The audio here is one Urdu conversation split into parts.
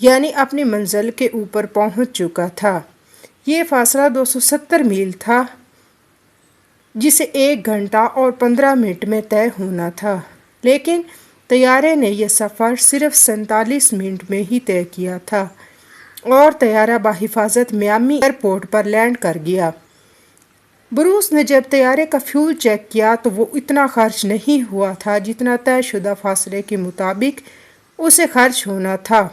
یعنی اپنی منزل کے اوپر پہنچ چکا تھا۔ یہ فاصلہ 270 میل تھا، جسے 1 گھنٹہ اور 15 منٹ میں طے ہونا تھا، لیکن طیارے نے یہ سفر صرف 47 منٹ میں ہی طے کیا تھا اور طیارہ بحفاظت میامی ایئرپورٹ پر لینڈ کر گیا۔ بروس نے جب طیارے کا فیول چیک کیا تو وہ اتنا خرچ نہیں ہوا تھا جتنا طے شدہ فاصلے کے مطابق اسے خرچ ہونا تھا۔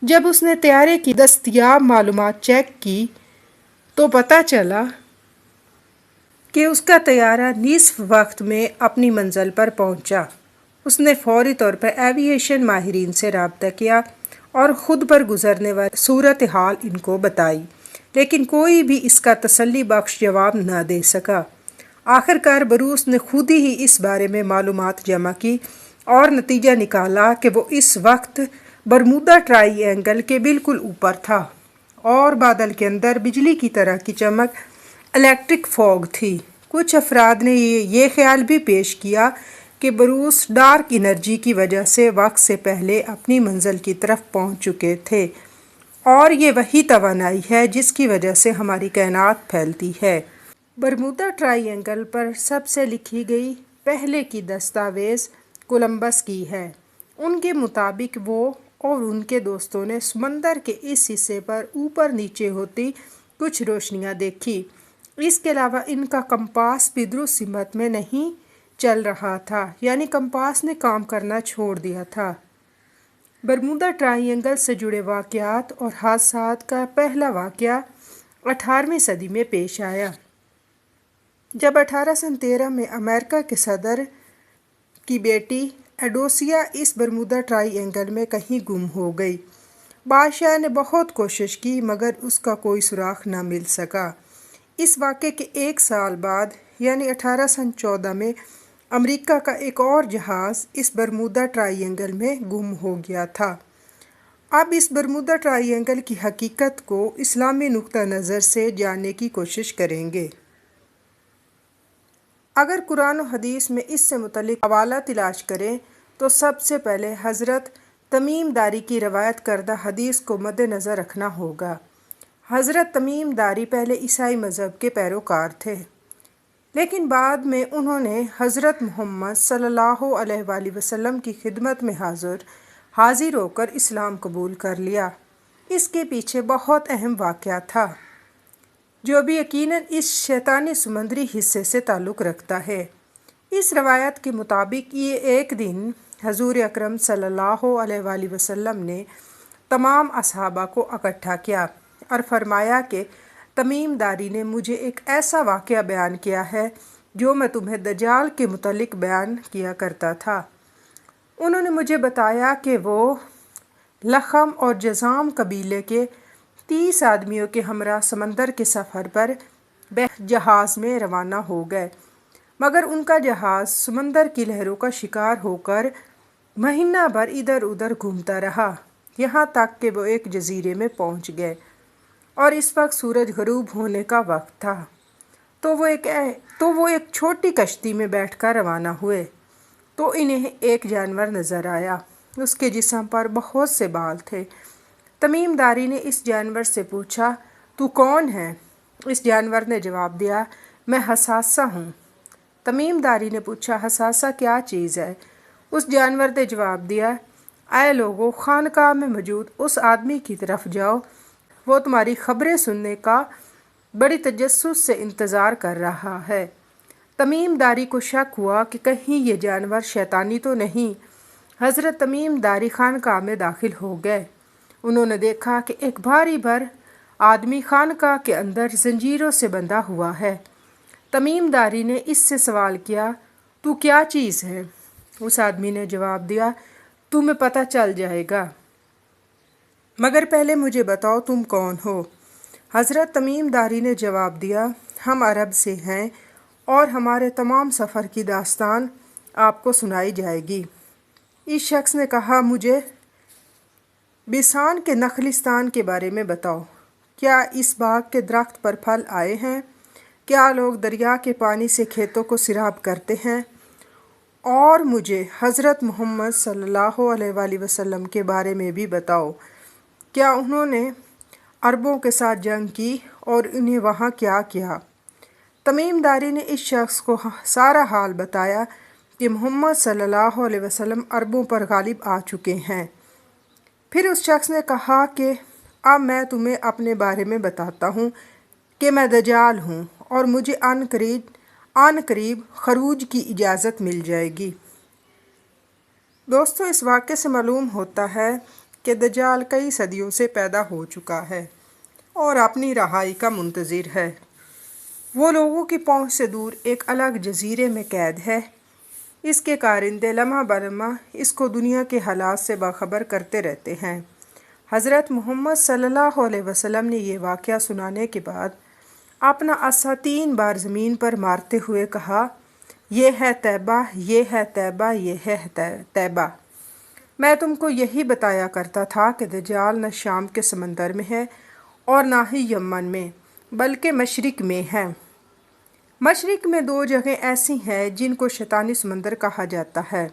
جب اس نے طیارے کی دستیاب معلومات چیک کی تو پتہ چلا کہ اس کا طیارہ نصف وقت میں اپنی منزل پر پہنچا۔ اس نے فوری طور پر ایوییشن ماہرین سے رابطہ کیا اور خود پر گزرنے والی صورتحال ان کو بتائی، لیکن کوئی بھی اس کا تسلی بخش جواب نہ دے سکا۔ آخر کار بروس نے خود ہی اس بارے میں معلومات جمع کی اور نتیجہ نکالا کہ وہ اس وقت برمودا ٹرائی اینگل کے بالکل اوپر تھا اور بادل کے اندر بجلی کی طرح کی چمک الیکٹرک فوگ تھی۔ کچھ افراد نے یہ خیال بھی پیش کیا کہ بروس ڈارک انرجی کی وجہ سے وقت سے پہلے اپنی منزل کی طرف پہنچ چکے تھے اور یہ وہی توانائی ہے جس کی وجہ سے ہماری کائنات پھیلتی ہے۔ برمودا ٹرائی اینگل پر سب سے لکھی گئی پہلے کی دستاویز کولمبس کی ہے۔ ان کے مطابق وہ اور ان کے دوستوں نے سمندر کے اس حصے پر اوپر نیچے ہوتی کچھ روشنیاں دیکھی۔ اس کے علاوہ ان کا کمپاس بھی درست سمت میں نہیں چل رہا تھا، یعنی کمپاس نے کام کرنا چھوڑ دیا تھا۔ برمودا ٹرائی اینگل سے جڑے واقعات اور حادثات کا پہلا واقعہ 18ویں صدی میں پیش آیا، جب 1813 میں امریکہ کے صدر کی بیٹی ایڈوسیا اس برمودا ٹرائی اینگل میں کہیں گم ہو گئی۔ بادشاہ نے بہت کوشش کی مگر اس کا کوئی سراغ نہ مل سکا۔ اس واقعے کے 1 سال بعد یعنی 1814 میں امریکہ کا ایک اور جہاز اس برمودا ٹرائی اینگل میں گم ہو گیا تھا۔ اب اس برمودا ٹرائی اینگل کی حقیقت کو اسلامی نقطہ نظر سے جاننے کی کوشش کریں گے۔ اگر قرآن و حدیث میں اس سے متعلق حوالہ تلاش کریں تو سب سے پہلے حضرت تمیم داری کی روایت کردہ حدیث کو مد نظر رکھنا ہوگا۔ حضرت تمیم داری پہلے عیسائی مذہب کے پیروکار تھے، لیکن بعد میں انہوں نے حضرت محمد صلی اللہ علیہ وآلہ وسلم کی خدمت میں حاضر ہو کر اسلام قبول کر لیا۔ اس کے پیچھے بہت اہم واقعہ تھا جو بھی یقیناً اس شیطانی سمندری حصے سے تعلق رکھتا ہے۔ اس روایت کے مطابق یہ ایک دن حضور اکرم صلی اللہ علیہ وآلہ وسلم نے تمام اصحابہ کو اکٹھا کیا اور فرمایا کہ تمیم داری نے مجھے ایک ایسا واقعہ بیان کیا ہے جو میں تمہیں دجال کے متعلق بیان کیا کرتا تھا۔ انہوں نے مجھے بتایا کہ وہ لخم اور جذام قبیلے کے 30 آدمیوں کے ہمراہ سمندر کے سفر پر جہاز میں روانہ ہو گئے، مگر ان کا جہاز سمندر کی لہروں کا شکار ہو کر مہینہ بھر ادھر ادھر گھومتا رہا، یہاں تک کہ وہ ایک جزیرے میں پہنچ گئے اور اس وقت سورج غروب ہونے کا وقت تھا۔ تو وہ ایک چھوٹی کشتی میں بیٹھ کر روانہ ہوئے تو انہیں ایک جانور نظر آیا، اس کے جسم پر بہت سے بال تھے۔ تمیم داری نے اس جانور سے پوچھا، تو کون ہے؟ اس جانور نے جواب دیا، میں حساسہ ہوں۔ تمیم داری نے پوچھا، حساسہ کیا چیز ہے؟ اس جانور نے جواب دیا، اے لوگو، خانقاہ میں موجود اس آدمی کی طرف جاؤ، وہ تمہاری خبریں سننے کا بڑی تجسس سے انتظار کر رہا ہے۔ تمیم داری کو شک ہوا کہ کہیں یہ جانور شیطانی تو نہیں۔ حضرت تمیم داری خانقاہ میں داخل ہو گئے۔ انہوں نے دیکھا کہ ایک بھاری بھر آدمی خانقاہ کے اندر زنجیروں سے بندھا ہوا ہے۔ تمیم داری نے اس سے سوال کیا، تو کیا چیز ہے؟ اس آدمی نے جواب دیا، تمہیں پتہ چل جائے گا، مگر پہلے مجھے بتاؤ تم کون ہو؟ حضرت تمیم داری نے جواب دیا، ہم عرب سے ہیں اور ہمارے تمام سفر کی داستان آپ کو سنائی جائے گی۔ اس شخص نے کہا، مجھے بیسان کے نخلستان کے بارے میں بتاؤ۔ کیا اس باغ کے درخت پر پھل آئے ہیں؟ کیا لوگ دریا کے پانی سے کھیتوں کو سیراب کرتے ہیں؟ اور مجھے حضرت محمد صلی اللہ علیہ وآلہ وسلم کے بارے میں بھی بتاؤ۔ کیا انہوں نے عربوں کے ساتھ جنگ کی اور انہیں وہاں کیا کیا؟ تمیم داری نے اس شخص کو سارا حال بتایا کہ محمد صلی اللہ علیہ وسلم عربوں پر غالب آ چکے ہیں۔ پھر اس شخص نے کہا کہ اب میں تمہیں اپنے بارے میں بتاتا ہوں کہ میں دجال ہوں اور مجھے عن قریب خروج کی اجازت مل جائے گی۔ دوستو، اس واقعے سے معلوم ہوتا ہے کہ دجال کئی صدیوں سے پیدا ہو چکا ہے اور اپنی رہائی کا منتظر ہے۔ وہ لوگوں کی پہنچ سے دور ایک الگ جزیرے میں قید ہے۔ اس کے کارندے لمحہ بلمحہ اس کو دنیا کے حالات سے باخبر کرتے رہتے ہیں۔ حضرت محمد صلی اللہ علیہ وسلم نے یہ واقعہ سنانے کے بعد اپنا عصا 3 بار زمین پر مارتے ہوئے کہا، یہ ہے طیبہ، یہ ہے طیبہ، یہ ہے طیبہ۔ میں تم کو یہی بتایا کرتا تھا کہ دجال نہ شام کے سمندر میں ہے اور نہ ہی یمن میں، بلکہ مشرق میں ہے۔ مشرق میں 2 جگہیں ایسی ہیں جن کو شیطانی سمندر کہا جاتا ہے۔